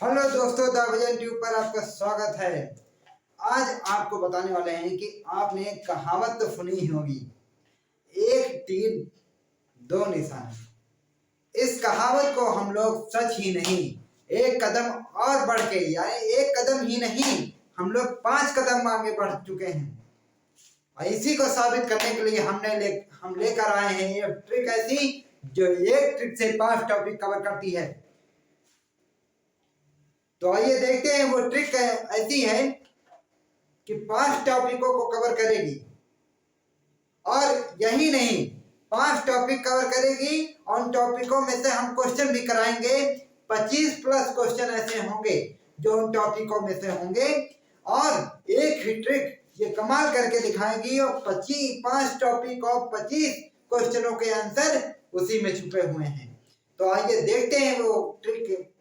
Hello दोस्तों, the vision tube पर आपका स्वागत है। आज आपको बताने वाले हैं कि आपने कहावत तो सुनी ही होगी, एक तीर दो निशान। इस कहावत को हम लोग सच ही नहीं, एक कदम और बढ़ के, यानी एक कदम ही नहीं, हम लोग 5 कदम आगे बढ़ चुके हैं। और इसी को साबित करने के लिए हम लेकर आए हैं ये ट्रिक ऐसी, जो एक ट्रिक से 5 टॉपिक कवर करती है। तो आइए देखते हैं वो ट्रिक ऐसी है कि 5 टॉपिकों को कवर करेगी। और यही नहीं, 5 टॉपिक कवर करेगी। उन टॉपिकों में से हम क्वेश्चन भी कराएंगे। 25 प्लस क्वेश्चन ऐसे होंगे जो उन टॉपिकों में से होंगे। और एक ही ट्रिक ये कमाल करके दिखाएगी और 5 टॉपिक और 25 क्वेश्चनों के आंसर उसी में छुपे हुए हैं। तो आइए देखते हैं वो ट्रिक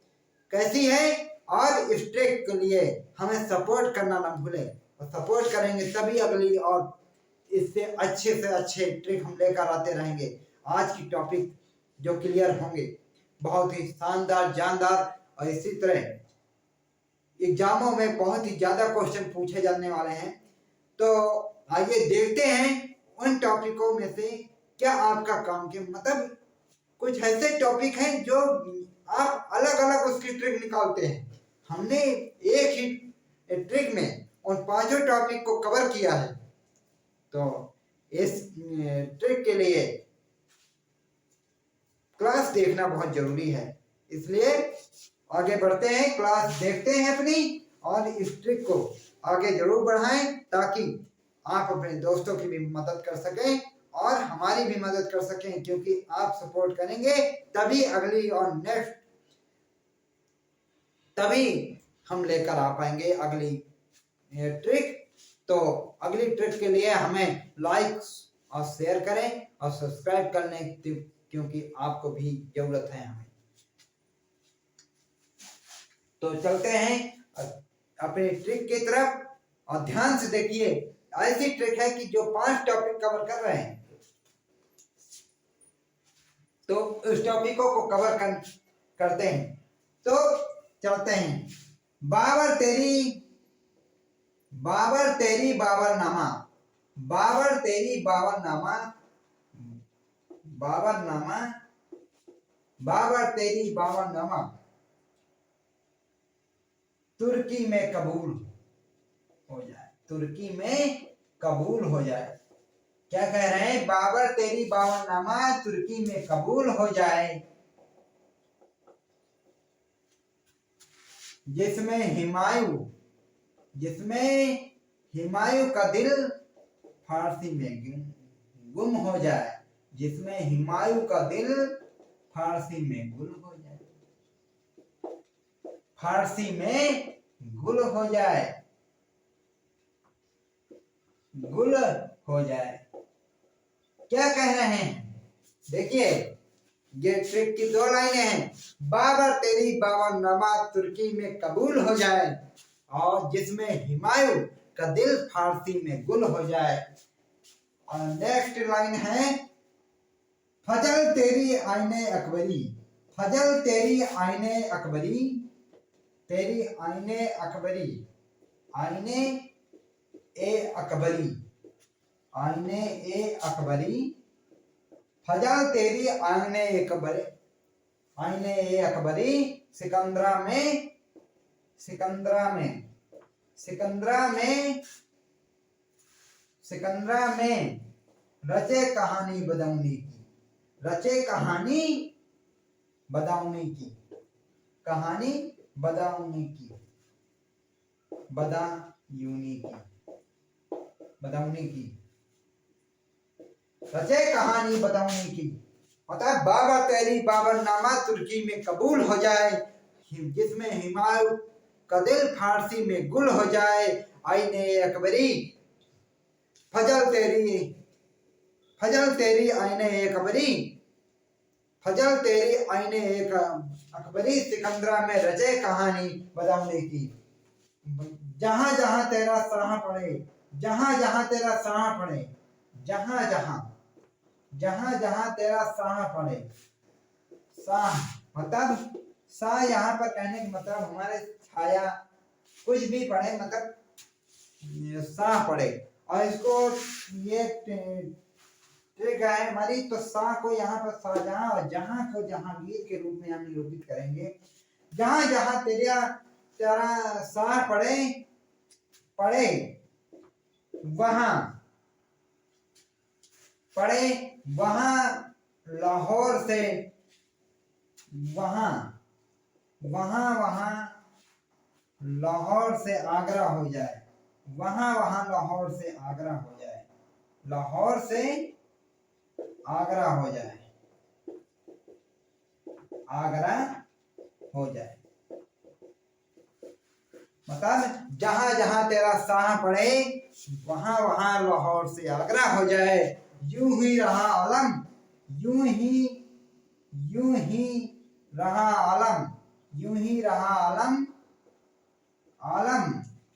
कैसी है। और इस ट्रिक के लिए हमें सपोर्ट करना ना भूलें, और सपोर्ट करेंगे तभी अगली और इससे अच्छे से अच्छे ट्रिक हम लेकर आते रहेंगे। आज की टॉपिक जो क्लियर होंगे, बहुत ही शानदार, जानदार, और इसी तरह एग्जामों में बहुत ही ज्यादा क्वेश्चन पूछे जाने वाले हैं। तो आइए देखते हैं उन टॉपिकों में से क्या आपका काम के मतलब कुछ ऐसे टॉपिक हैं जो आप अलग अलग उसकी ट्रिक निकालते हैं। हमने एक ही ट्रिक में उन 5 टॉपिक को कवर किया है। तो इस ट्रिक के लिए क्लास देखना बहुत जरूरी है, इसलिए आगे बढ़ते हैं, क्लास देखते हैं अपनी, और इस ट्रिक को आगे जरूर बढ़ाएं ताकि आप अपने दोस्तों की भी मदद कर सकें और हमारी भी मदद कर सकें, क्योंकि आप सपोर्ट करेंगे तभी अगली और नेक्स्ट, तभी हम लेकर आ पाएंगे अगली ट्रिक। तो अगली ट्रिक के लिए हमें लाइक और शेयर करें और सब्सक्राइब करने, क्योंकि आपको भी जरूरत है हमें। तो चलते हैं अपनी ट्रिक की तरफ, और ध्यान से देखिए। ऐसी ट्रिक है कि जो 5 टॉपिक कवर कर रहे हैं, तो उस टॉपिकों को कवर करते हैं। तो चलते हैं। बाबर तेरी बाबरनामा, बाबर तेरी बाबरनामा, बाबरनामा, बाबर तेरी बाबरनामा तुर्की में कबूल हो जाए, तुर्की में कबूल हो जाए। क्या कह रहे हैं? बाबर तेरी बाबरनामा तुर्की में कबूल हो जाए, जिसमें हुमायूं का दिल फारसी में गुम हो जाए, जिसमें हुमायूं का दिल फारसी में गुल हो जाए, फारसी में गुल हो जाए, गुल हो जाए। क्या कह रहे हैं? देखिए, ये ट्रिक की 2 लाइनें हैं। बाबर तेरी बाबरनामा तुर्की में कबूल हो जाए, और जिसमें हुमायूं का दिल फारसी में गुल हो जाए। और नेक्स्ट लाइन है, फजल तेरी आईने अकबरी, फजल तेरी आईने अकबरी, तेरी आईने अकबरी, आईने ए अकबरी, आईने ए अकबरी, फजल तेरी आईने अकबरी, आईने ए अकबरी, सिकंदरा में, सिकंदरा में, सिकंदरा में, सिकंदरा में रचे कहानी बदाऊनी की, रचे कहानी बदाऊनी की, कहानी बदाऊनी की, बदायूनी की, बदाऊनी की, रचे कहानी बदाऊनी की। मतलब बाबर तेरी बाबरनामा तुर्की में कबूल हो जाए, जिसमें हुमायूं का दिल फारसी में गुल हो जाए, आईने अकबरी, फजल तेरी आईने अकबरी, फजल तेरी आईने अकबरी, सिकंदरा में रचे कहानी बदाऊनी की। जहां जहां तेरा सराह पड़े, जहां जहां तेरा सराह पड़े, जहां जहां, जहां जहां तेरा सराह पड़े, साह मतलब सा यहाँ पर कहने का मतलब हमारे छाया कुछ भी पढ़े मतलब सा पढ़े। और इसको ये ट्रिक है हमारी, तो सा को यहाँ पर शाहजहां और जहां को जहांगीर के रूप में हम निरूपित करेंगे। जहां जहां तेरा सा पढ़े वहां लाहौर से लाहौर से आगरा हो जाए। वहां लाहौर से आगरा हो जाए। लाहौर से आगरा हो जाए। आगरा हो जाए मतलब जहां जहां तेरा साह पड़े वहां लाहौर से आगरा हो जाए। यूं ही रहा आलम, यूं ही रहा आलम, यूं ही रहा आलम,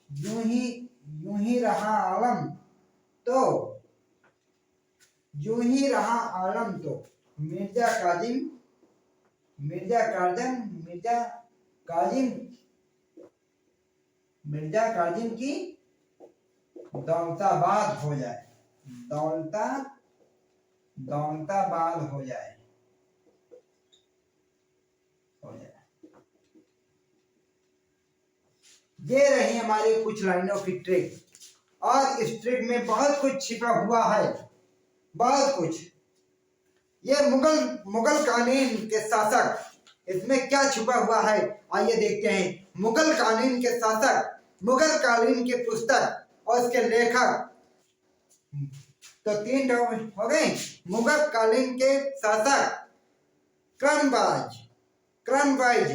यूं ही रहा आलम तो यूं ही रहा आलम तो मिर्जा काजिम की दौलताबाद हो जाए। दौलताबाद हो जाए। ये रही हमारी कुछ लाइनों की ट्रिक। और इस ट्रिक में बहुत कुछ छिपा हुआ है, बहुत कुछ। ये मुगल कालीन के शासक, इसमें क्या छुपा हुआ है आइए देखते हैं। मुगल कालीन के शासक, मुगल कालीन के पुस्तक और इसके लेखक, तो 3 हो गए। मुगल कालीन के शासक, क्रमवाइज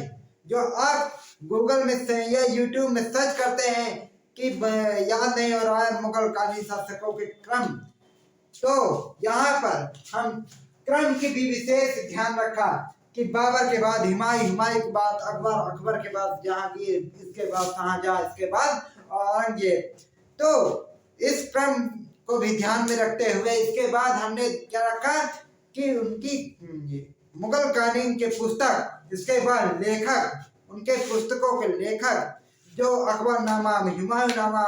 जो आप गूगल में से या यूट्यूब में सर्च करते हैं कि याद नहीं हो रहा है मुगल कालीन शासकों के क्रम, तो यहाँ पर हम क्रम की भी विशेष ध्यान रखा कि बाबर के बाद हुमायूं, हुमायूं के बाद अकबर, अकबर के बाद जहांगीर, इसके बाद शाहजहां, इसके बाद औरंगजेब। तो इस क्रम को भी ध्यान में रखते हुए इसके बाद हमने क्या रखा कि उनकी मुगल कालीन के पुस्तक, इसके बाद लेखक, उनके पुस्तकों के लेखक जो अकबरनामा, हुमायूंनामा,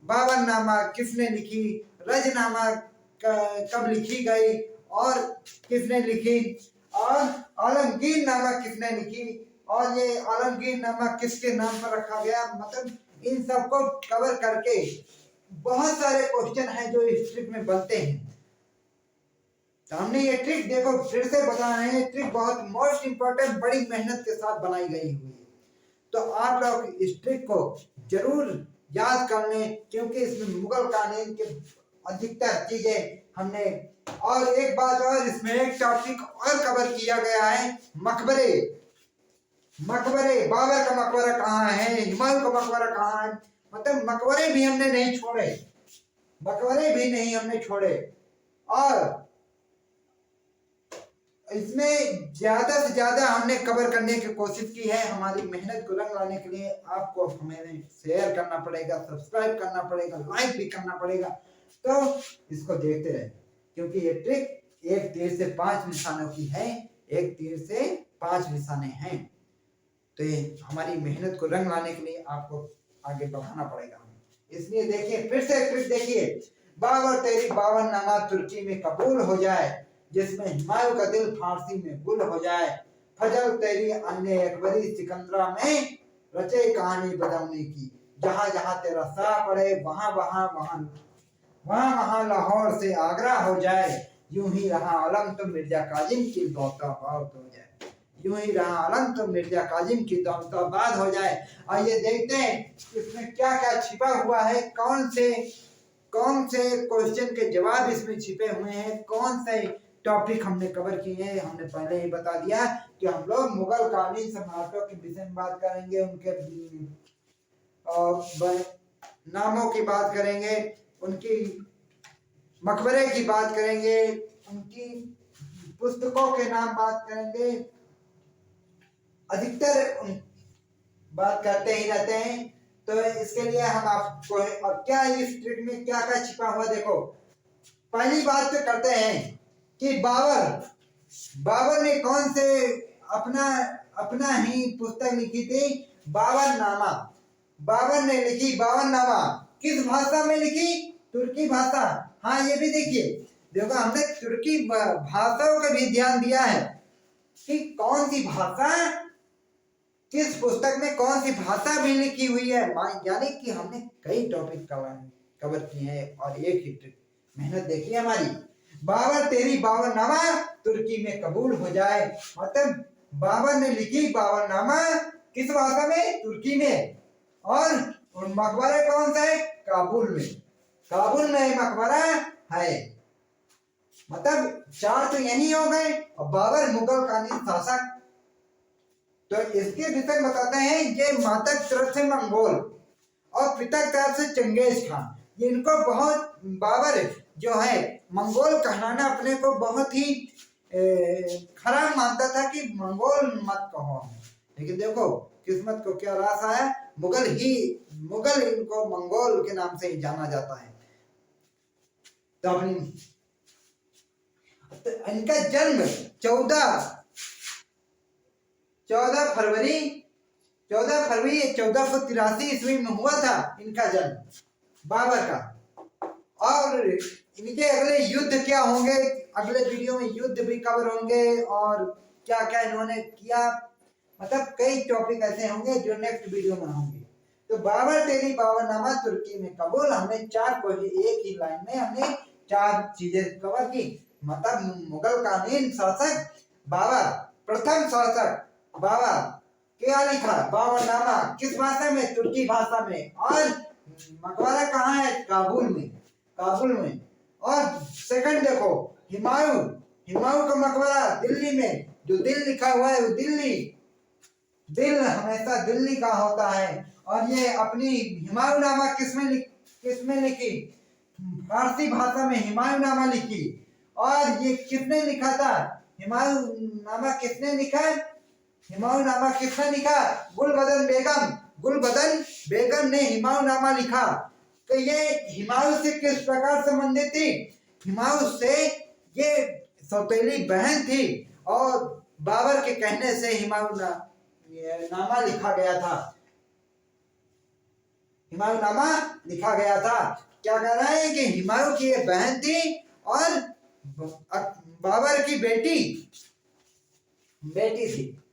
बाबरनामा किसने लिखी, रजनामा कब लिखी गई और किसने लिखी, और आलमगीर नामा किसने लिखी, और ये आलमगीर नामा किसके नाम पर रखा गया। मतलब इन सबको कवर करके बहुत सारे क्वेश्चन हैं जो इस ट्रिक में बनते हैं। तो हमने ये ट्रिक देखो फिर से बता रहे हैं, ट्रिक बहुत मोस्ट इंपॉर्टेंट, बड़ी मेहनत के साथ बनाई गई हुई है। तो आप लोग इस ट्रिक को जरूर याद कर लें, क्योंकि इसमें मुगल कालीन के अधिकतर चीजें हमने, और एक बात और, इसमें एक टॉपिक और कवर किया गया है, मकबरे। बाबर का मकबरा कहाँ है, हुमायूं का मकबरा कहाँ है, मतलब मकबरे भी हमने नहीं छोड़े। और इसमें ज्यादा से ज्यादा हमने कवर करने की कोशिश की है। हमारी मेहनत को रंग लाने के लिए आपको हमें शेयर करना पड़ेगा, सब्सक्राइब करना पड़ेगा, लाइक भी करना पड़ेगा। तो इसको देखते रहे, क्योंकि ये ट्रिक एक तीर से 5 निशानों की है, एक तीर से 5 निशाने हैं। तो ये हमारी मेहनत को रंग लाने के लिए आपको आगे बढ़ाना पड़ेगा। इसलिए देखिए, फिर से ट्रिक देखिए। बाबर तेरी बाबरनामा तुर्की में कबूल हो जाए, जिसमें हुमायूं का दिल फारसी में गुल हो जाए। फजल तेरी अन्य अकबरी सिकंदरा में रचे कहानी बदलने की। जहां जहां तेरा सा पड़े वहां लाहौर से आगरा हो जाए। यूं ही रहा आलम तो मिर्जा काजिम की दौलताबाद हो जाए। यूं ही रहा आलम तो मिर्जा काजिम की दौलताबाद हो जाए। आइए देखते हैं इसमें क्या क्या छिपा हुआ है, कौन से क्वेश्चन के जवाब इसमें छिपे हुए हैं, कौन से टॉपिक हमने कवर किए हैं। हमने पहले ही बता दिया कि हम लोग मुगल कालीन सम्राटों के विषय में बात करेंगे, उनके नामों की बात करेंगे, उनकी मकबरे की बात करेंगे, उनकी पुस्तकों के नाम बात करेंगे। अधिकतर बात करते ही रहते हैं। तो इसके लिए हम आपको अब क्या इस ट्रिक में क्या क्या छिपा हुआ देखो। पहली बात तो करते हैं कि बाबर ने कौन से अपना अपना ही पुस्तक लिखी थी बाबरनामा। बाबर ने लिखी बाबरनामा, किस भाषा में लिखी? तुर्की भाषा। हाँ ये भी देखिए, देखो हमने तुर्की भाषाओं का भी ध्यान दिया है कि कौन सी भाषा, किस पुस्तक में कौन सी भाषा भी लिखी हुई है। यानी कि हमने कई टॉपिक कवर किए हैं और एक ही मेहनत देखी हमारी। बाबर तेरी बाबरनामा तुर्की में कबूल हो जाए, मतलब बाबर ने लिखी बाबरनामा किस भाषा में? तुर्की में। और मकबरा कौन सा है? काबुल में। काबुल में मकबरा है। मतलब चार तो यही हो गए। और बाबर मुगल कालीन शासक, तो इसके विषय बताते हैं ये माता की तरफ से मंगोल और पिता की तरफ से चंगेज खान। ये इनको बहुत, बाबर जो है मंगोल कहलाना अपने को बहुत ही खराब मानता था कि मंगोल मत कहो, लेकिन देखो किस्मत को क्या रास आया, मुगल इनको मंगोल के नाम से ही जाना जाता है। तो इनका जन्म 14 फरवरी 1483 ईस्वी में हुआ था इनका जन्म, बाबर का। और इनके अगले युद्ध क्या होंगे, अगले वीडियो में युद्ध भी कवर होंगे और क्या क्या इन्होंने किया, मतलब कई टॉपिक ऐसे होंगे जो नेक्स्ट वीडियो में होंगे। तो बाबर तेरी बाबरनामा तुर्की में कबूल, हमने चार को एक ही लाइन में हमने चार चीजें कवर की। मतलब मुगल कालीन शासक बाबर, प्रथम शासक बाबर, क्या लिखा? बाबरनामा किस भाषा में? तुर्की भाषा में। और मकबरा कहाँ है? काबुल में। काबुल में। और सेकंड देखो हुमायूं का मकबरा दिल्ली में, जो दिल लिखा हुआ है वो दिल हमेशा दिल्ली का होता है। और ये अपनी हुमायूंनामा किसमें लिखी? फारसी भाषा में हुमायूंनामा लिखी। और ये किसने लिखा था? हुमायूंनामा किसने लिखा? गुलबदन बेगम ने हुमायूंनामा लिखा। तो ये हुमायूं से किस प्रकार संबंधित थी? हुमायूं से ये सौतेली बहन थी और बाबर के कहने से हुमायूंनामा लिखा गया था। हुमायूंनामा लिखा गया था। क्या कह रहा है कि हुमायूं की ये बहन थी और बाबर की बेटी थी।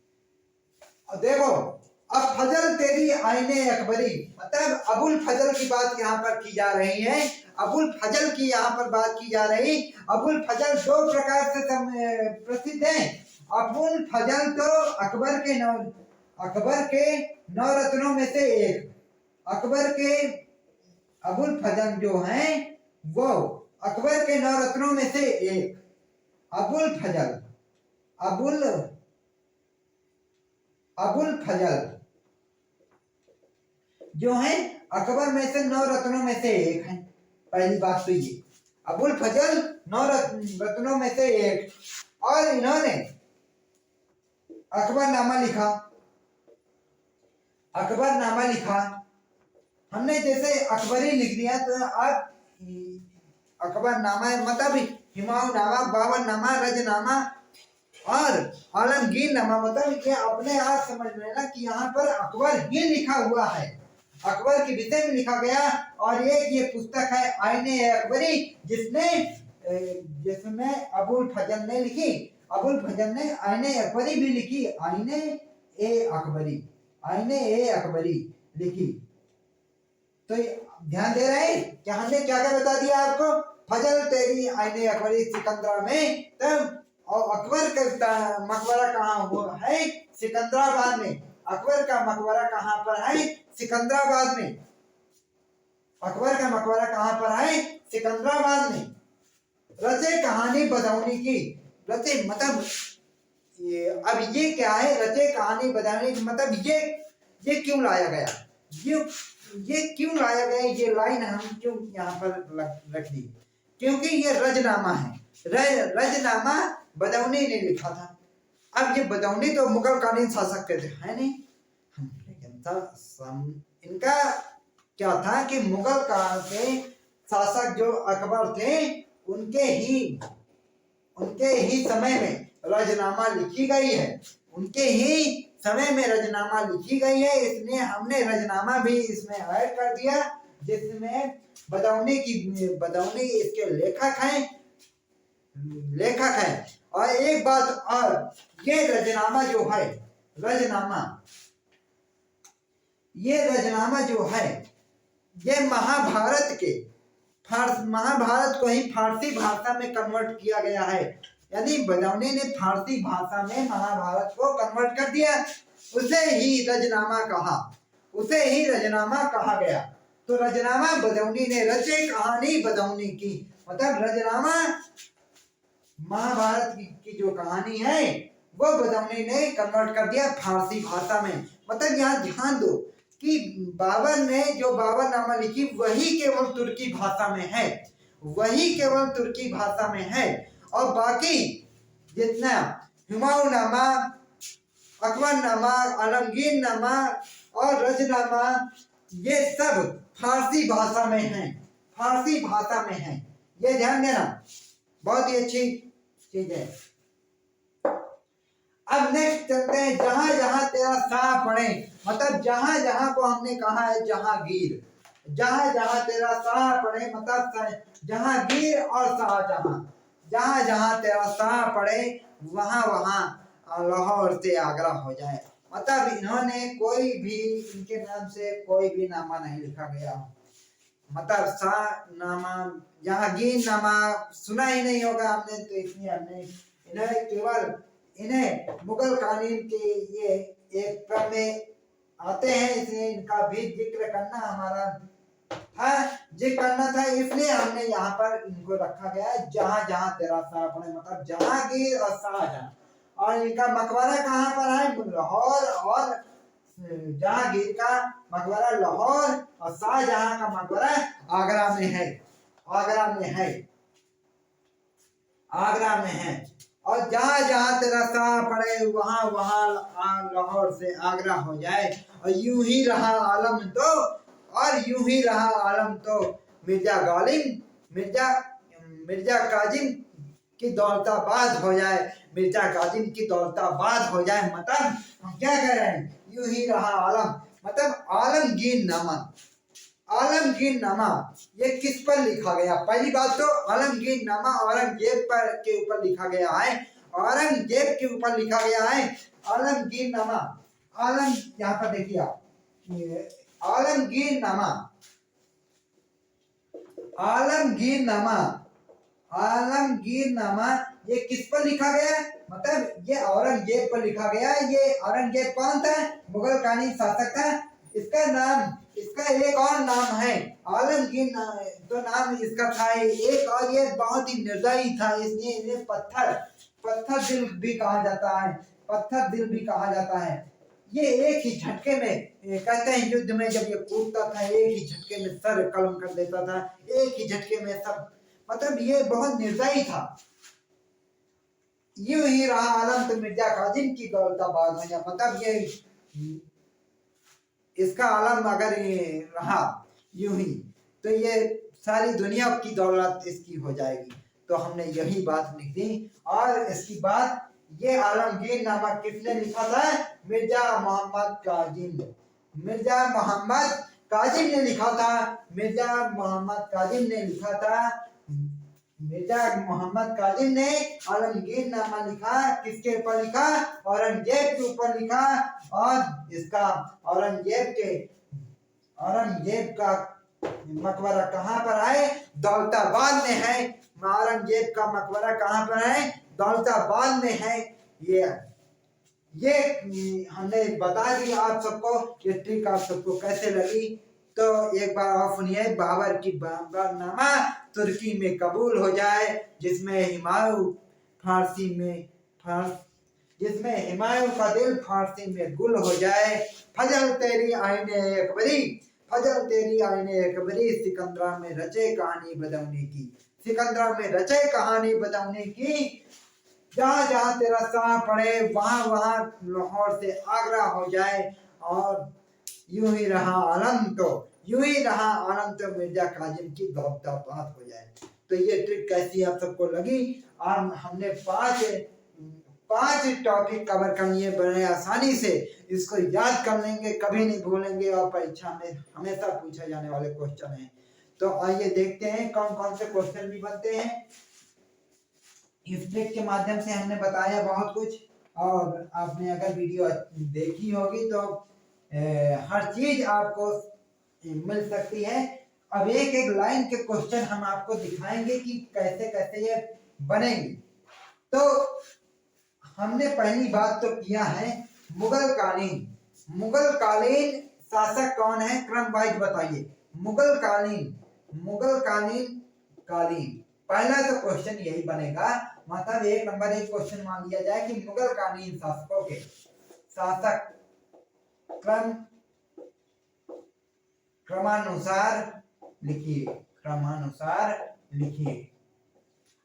और देखो अब फजल तेरी आईने अकबरी, मतलब अबुल फजल की बात यहाँ पर की जा रही है। अबुल फजल की यहाँ पर बात की जा रही। अबुल फजल दो प्रकार से प्रसिद्ध हैं। अबुल फजल तो अकबर के 9 रत्नों में से एक। अबुल फजल जो हैं वो अकबर के 9 रत्नों में से एक। अबुल फजल जो है अकबर में से 9 रत्नों में से एक है। पहली बात तो ये, अबुल फजल 9 रत्नों में से एक। और इन्होंने अकबरनामा लिखा। हमने जैसे अकबरी लिख दिया तो अब अकबरनामा मतलब हुमायूंनामा, बाबरनामा, रजनामा और आलमगीरनामा, मतलब ये अपने आप समझ लेना कि यहाँ पर अकबर ही लिखा हुआ है, अकबर के विषय में लिखा गया। और ये पुस्तक है आईने अकबरी, जिसमें अबुल फजल ने लिखी। अबुल फजल ने आईने अकबरी भी लिखी, आईने ए अकबरी लिखी। तो ध्यान दे रहे हैं कि हमने क्या क्या बता दिया आपको? फजल तेरी आईने अकबरी सिकंदरा में, तब और अकबर का मकबरा कहाँ हुआ है? सिकंदराबाद में। अकबर का मकबरा कहाँ पर है? सिकंदराबाद में। अकबर का मकबरा कहाँ पर है? सिकंदराबाद में। रचे कहानी बदौनी की, रचे मतलब अब ये क्या है? रचे कहानी बदौनी की मतलब ये क्यों लाया गया? ये क्यों लाया गया? ये लाइन हम क्यों यहाँ पर रख दी? क्योंकि ये रजनामा है। रजनामा बदौनी ने लिखा था। अब ये बदौनी तो मुगल कालीन शासक के थे, है नहीं? लेकिन इनका क्या था कि मुगल काल के शासक जो अकबर थे उनके ही समय में रजनामा लिखी गई है। उनके ही समय में रजनामा लिखी गई है, इसलिए हमने रजनामा भी इसमें ऐड कर दिया, जिसमें बदौनी इसके लेखक हैं। और एक बात और, ये रजनामा जो है, ये रजनामा जो है, ये महाभारत को ही फारसी भाषा में कन्वर्ट किया गया है। यानी बदौनी ने फारसी भाषा में महाभारत को कन्वर्ट कर दिया, उसे ही रजनामा कहा गया। तो रजनामा बदौनी ने रचे, कहानी बदौनी की, मतलब रजनामा महाभारत की जो कहानी है वो बदौनी ने कन्वर्ट कर दिया फारसी भाषा में। मतलब यहाँ ध्यान दो कि बाबर ने जो बाबरनामा लिखी वही केवल तुर्की भाषा में है, और बाकी जितना हुमायूंनामा, अकबरनामा, आलमगीरनामा और रजनामा, ये सब फारसी भाषा में है। ये ध्यान देना, बहुत ही अच्छी चीज है। अब नेक्स्ट चलते हैं, जहां जहां तेरा शाह पड़े, मतलब जहां जहां को हमने कहा है जहांगीर, जहां जहां तेरा शाह पड़े, मतलब जहांगीर और शाहजहां, जहां जहां तेरा शाह पड़े वहां वहां लाहौर से आगरा हो जाए। मतलब इन्होंने कोई भी, इनके नाम से कोई भी नामा नहीं लिखा गया, मतलब शाह नामा, जहांगीर नामा सुना ही नहीं होगा आपने, तो इसलिए हमने इन्हें केवल मुगल कानून के ये एक क्रम में आते हैं, इसलिए इनका भी जिक्र करना हमारा था, इसलिए हमने यहाँ पर इनको रखा गया है। जहां जहां तेरा शाह पड़े, मतलब जहांगीर और शाहजहां, और इनका मकबरा कहाँ पर है? लाहौर, और जहांगीर का मकबरा लाहौर और शाहजहां का मकबरा आगरा में है। और जहां जहां तेरा शाह पड़े वहां वहां लाहौर से आगरा हो जाए। और यूं ही रहा आलम तो मिर्जा काजिम की दौलताबाद हो जाए, मतलब हम क्या कह रहे हैं, यूं ही रहा आलम, मतलब आलमगीर नामा ये किस पर लिखा गया? पहली बात तो आलमगीर नामा औरंगजेब के ऊपर लिखा गया है, आलमगीर नामा, यहाँ पर देखिए आप, आलमगीर नामा ये किस पर लिखा गया? मतलब ये औरंगजेब पर लिखा गया। ये औरंगजेब कौन था? मुगल कानूनी शासक था। इसका एक और नाम है आलमगीर, तो नाम इसका था एक, और ये बहुत ही निर्दयी था, इसलिए इन्हें पत्थर दिल भी कहा जाता है। ये एक ही झटके में, कहते हैं युद्ध में जब ये कूदता था, एक ही झटके में सर कलम कर देता था, एक ही झटके में सब, मतलब ये बहुत निर्दयी था। यूं ही रहा आलम तो मिर्जा काजिम की दौलताबाद हो जाए, मतलब ये इसका आलम अगर ये रहा यूं ही, तो ये सारी दुनिया की दौलत इसकी हो जाएगी। तो हमने यही बात लिख दी। और इसकी बात, ये आलमगीर नामा किसने लिखा था? मिर्जा मोहम्मद काजिम ने लिखा था। मिर्जा मोहम्मद काजिम ने आलमगीर नामा लिखा। किसके ऊपर लिखा? औरंगजेब के ऊपर लिखा। और इसका औरंगजेब का मकबरा कहाँ पर है? दौलताबाद में है। औरंगजेब का मकबरा कहाँ पर है? दौलताबाद में है। ये हमने बता दिया आप सबको। ये ट्रिक आप सबको कैसे लगी तो एक बार और सुनिए। बाबर की बाबरनामा तुर्की में कबूल हो जाए, जिसमें हुमायूं का दिल फारसी में गुल हो जाए। फजल तेरी आईने अकबरी, सिकंदरा में रचे कहानी बदौनी की। जहाँ जहाँ तेरा शाह पड़े वहाँ वहाँ लाहौर से आगरा हो जाए। और यूं ही रहा आलम तो मिर्जा काजिम की दौलताबाद हो जाए। तो ये ट्रिक कैसी आप सबको लगी? और हमने 5 टॉपिक कवर करनी है बड़े आसानी से, इसको याद कर लेंगे, कभी नहीं भूलेंगे और परीक्षा में हमेशा पूछे जाने वाले क्वेश्चन हैं। तो आइए देखते हैं कौन कौन से क्वेश्चन भी बनते हैं। इस ट्रिक के माध्यम से हमने बताया बहुत कुछ, और आपने अगर वीडियो देखी होगी तो हर चीज आपको मिल सकती है। अब एक एक लाइन के क्वेश्चन हम आपको दिखाएंगे कि कैसे कैसे ये बनेंगे। तो हमने पहली बात तो किया है मुगल कालीन शासक कौन है, क्रम वाइज बताइए। मुगल कालीन पहला तो क्वेश्चन यही बनेगा, मतलब 1 नंबर 1 क्वेश्चन मान लिया जाए कि मुगल कालीन शासकों के शासक क्रमानुसार लिखिए।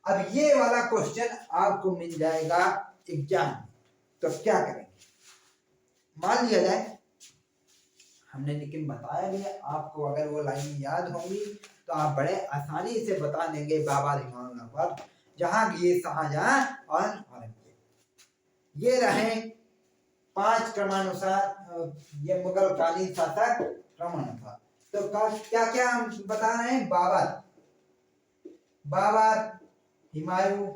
अब ये वाला क्वेश्चन आपको मिल जाएगा एग्जाम, तो क्या करेंगे, मान लिया जाए हमने लेकिन बताया भी है आपको, अगर वो लाइन याद होगी तो आप बड़े आसानी से बता देंगे। बाबर, इमाम, जहांगीर, शाहजहां और औरंगजेब, ये रहे 5 क्रमानुसार, ये मुगल कालीन शासक क्रमानुसार। तो क्या क्या हम बता रहे हैं, बाबर, हुमायूं,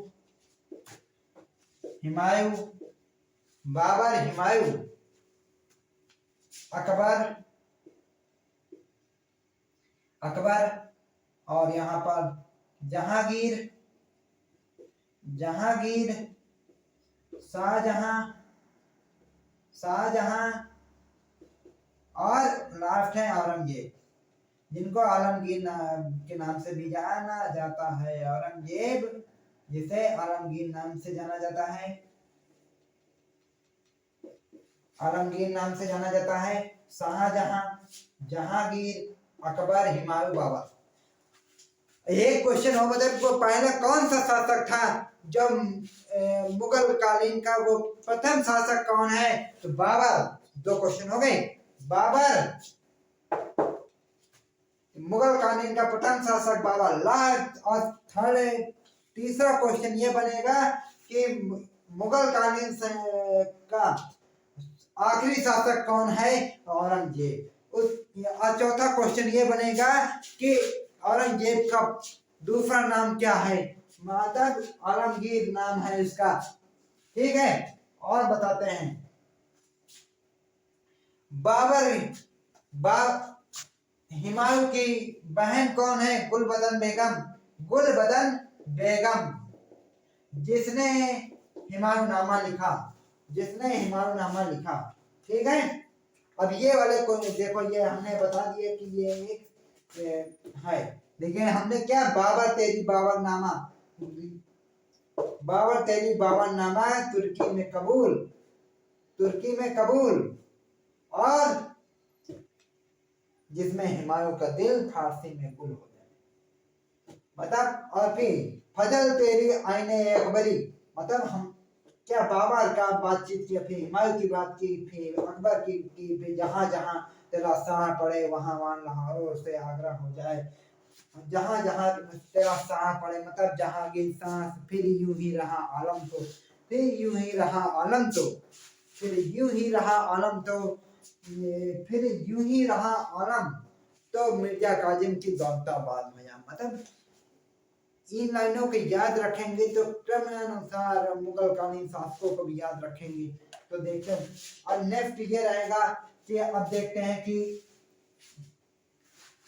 अकबर, और यहाँ पर जहांगीर, शाहजहां और लास्ट है औरंगजेब, जिनको आलमगीर के नाम से भी जाना जाता है। औरंगजेब जिसे आलमगीर नाम से जाना जाता है, शाहजहां, जहांगीर, अकबर, हुमायूं, बाबर। एक क्वेश्चन हो मतलब वो पहला कौन सा शासक था जो मुगल कालीन का, वो प्रथम शासक कौन है, तो बाबर। 2 क्वेश्चन हो गए, बाबर, मुगल कालीन का प्रथम शासक बाबर। लास्ट और तीसरा क्वेश्चन ये बनेगा कि मुगल कालीन का आखिरी शासक कौन है, औरंगजेब। और चौथा क्वेश्चन ये बनेगा कि औरंगजेब का दूसरा नाम क्या है, मतलब आलमगीर नाम है इसका, ठीक है। और बताते हैं, हुमायूं की बहन कौन है, गुलबदन बेगम, जिसने हुमायूंनामा लिखा, ठीक है। अब ये वाले को देखो, ये हमने बता दिया कि ये एक है, लेकिन हमने क्या, बाबर तेरी बाबरनामा तुर्की में कबूल, और जिसमें हुमायूं का दिल फारसी में गुल हो जाए, मतलब। और फिर फजल तेरी आईने अकबरी, मतलब हम क्या बाबर का बातचीत की, फिर हुमायूं की बात की, फिर अकबर की, फिर जहां जहां तेरा सांस पड़े वहां लाहौर से आगरा हो जाए, जहां जहां तेरा सांस पड़े, मतलब जहांगीर सांस, फिर यूं ही रहा आलम तो, फिर यूं ही रहा आलम तो मिर्जा काजिम की दौलताबाद में जा, मतलब इन लाइनों को याद रखेंगे तो क्रमानुसार मुगल कालीन शासकों को भी याद रखेंगे। तो देखते हैं, और नेक्स्ट ये रहेगा कि अब देखते हैं कि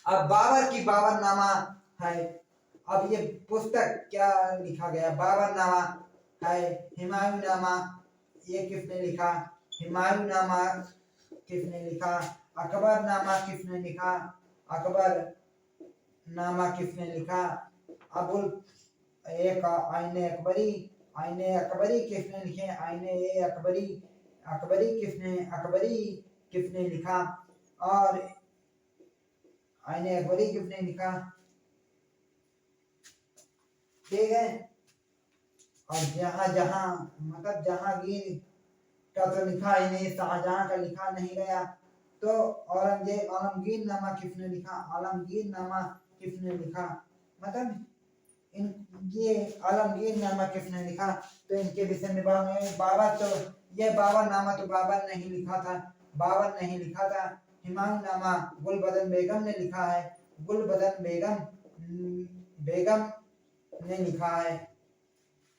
अब बाबर की बाबरनामा है। अब ये पुस्तक क्या लिखा गया, बाबरनामा है, हुमायूंनामा ये किसने लिखा, हुमायूंनामा किसने लिखा, अकबरनामा किसने लिखा, अकबरनामा किसने लिखा, अबुल एक आईने अकबरी किसने लिखे, आईने अकबरी किसने लिखा, और आईने अकबरी किसने लिखा, ठीक है। और जहां जहां, मतलब जहांगीर का तो लिखा ही नहीं, शाहजहां का लिखा नहीं गया, तो आलमगीर नामा किसने लिखा, मतलब इन ये आलमगीर नामा किसने लिखा, तो इनके विषय में बाबर, तो ये बाबर नामा तो बाबर नहीं लिखा था, बाबर नहीं लिखा था। हुमायूं नामा गुलबदन बेगम ने लिखा है, गुलबदन बेगम ने लिखा है,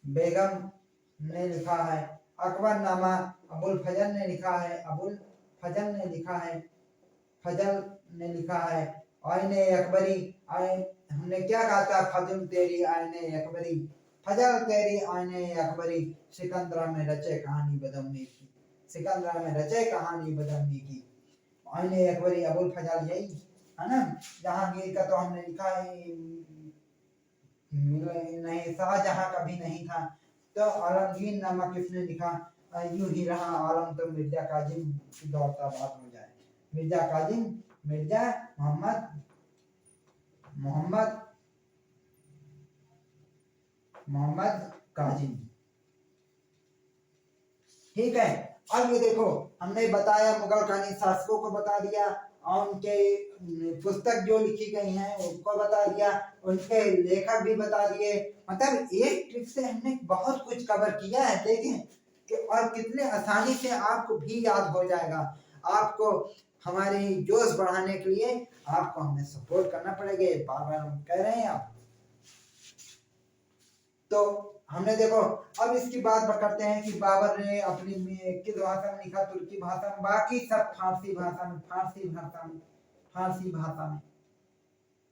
बेगम ने लिखा है। अकबर नामा अबुल फजल ने लिखा है, अबुल फजल ने लिखा है, फजल ने लिखा है। आईने अकबरी, हमने क्या कहा था, फजल तेरी आईने अकबरी, फजल तेरी आईने अकबरी, सिकंदरा में रचे कहानी बदमनी की, सिकंदरा में रचे कहानी बदमनी की। आईने अकबरी अबुल फजल, यही है ना। जहांगीर का तो हमने लिखा है नहीं, शाहजहां का भी नहीं था। तो आलमगीर नामा किसने लिखा, यूं ही रहा आलम तो मिर्जा काजिम की दौलता बात हो जाए, मिर्जा काजिम, मिर्जा मोहम्मद मोहम्मद काजिम। ठीक है। अब ये देखो, हमने बताया मुगल कानूनी शासकों को बता दिया, और उनके पुस्तक जो लिखी गई हैं उनको बता दिया, उनके लेखक भी बता दिए। मतलब एक ट्रिक से हमने बहुत कुछ कवर किया है, देखें कि और कितने आसानी से आपको भी याद हो जाएगा। आपको हमारी जोश बढ़ाने के लिए आपको हमें सपोर्ट करना पड़ेगा, बार बार हम कह रहे हैं आप। तो हमने देखो, अब इसकी बात करते हैं कि बाबर ने अपनी किस भाषा में लिखा, तुर्की भाषा में, बाकी सब फारसी भाषा में, फारसी भाषा में, फारसी भाषा में,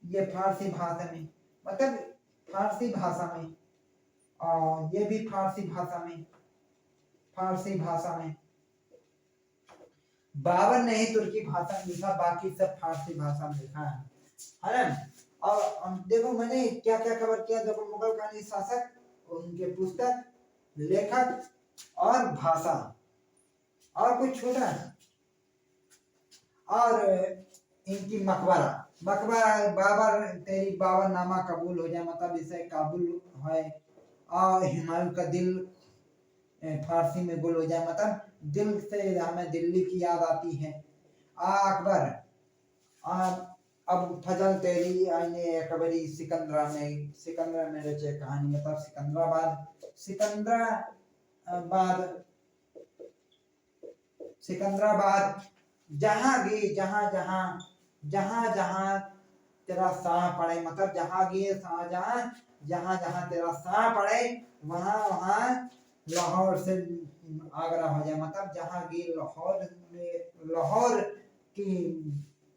ये फारसी भाषा में, मतलब फारसी भाषा में, और ये भी फारसी भाषा में, फारसी भाषा में। बाबर ने ही तुर्की भाषा में लिखा, बाकी सब फारसी भाषा में लिखा है ना। और देखो मैंने क्या क्या कवर किया, देखो मुगल कानूनी शासक, उनके पुस्तक, लेखक और भाषा, और कुछ छोटा है, और इनकी मकबरा, मकबरा बाबर तेरी बाबर नामा कबूल हो जाए, मतलब इसे काबुल है। और हुमायूं का दिल फारसी में गुल हो जाए, मतलब दिल से हमें दिल्ली की याद आती है। अकबर, अब फजल तेरी आईने अकबरी, सिकंदरा में रचे कहानी, मतलब सिकंदराबाद, जहांगीर, जहां तेरा साह पड़े, मतलब जहांगीर शाहजहां, जहां तेरा साह पड़े, वहां लाहौर से आगरा हो जाए, मतलब जहांगीर लाहौर की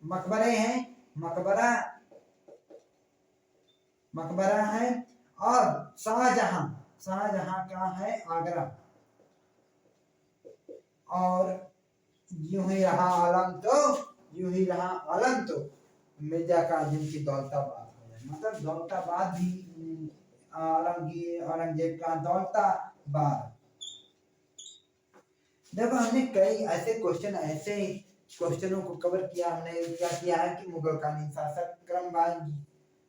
मकबरे हैं, मकबरा है। और शाहजहां का है आगरा। और यूं ही रहा आलम तो मिर्जा काजिम की दौलताबाद हो जाए, मतलब दौलताबाद भी औरंगजेब का दौलताबाद। देखो हमने कई ऐसे क्वेश्चनों को कवर किया। हमने क्या किया है कि मुगल कानूनी शासक, क्रमवार,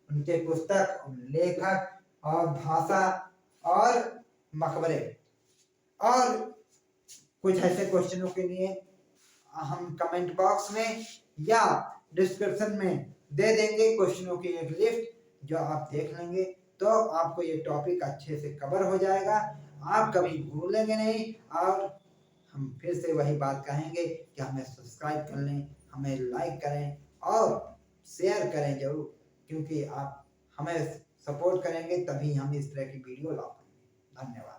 उनके पुस्तक, लेखक और भाषा और मकबरे, और कुछ ऐसे क्वेश्चनों के लिए हम कमेंट बॉक्स में या डिस्क्रिप्शन में दे देंगे क्वेश्चनों की एक लिस्ट, जो आप देख लेंगे तो आपको ये टॉपिक अच्छे से कवर हो जाएगा, आप कभी भूलेंगे नहीं। और हम फिर से वही बात कहेंगे कि हमें सब्सक्राइब कर लें, हमें लाइक करें और शेयर करें जरूर, क्योंकि आप हमें सपोर्ट करेंगे तभी हम इस तरह की वीडियो ला पाएंगे। धन्यवाद।